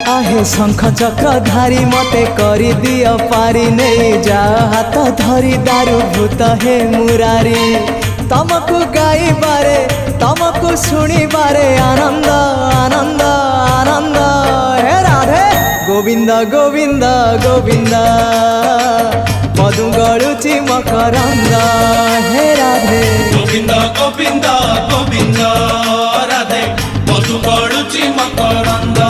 आहे शंख चक्रधारी मते करी दियो पारी नहीं जा हाथ धरी दारू भूत हे मुरारी तमको गाई बारे तमको सुनी बारे आनंद आनंद आनंद हे राधे गोविंद गोविंद गोविंद मधु गड़ुची मकरंद हे राधे गोविंद गोविंद गोविंद राधे मधु गड़ुची मकरंद।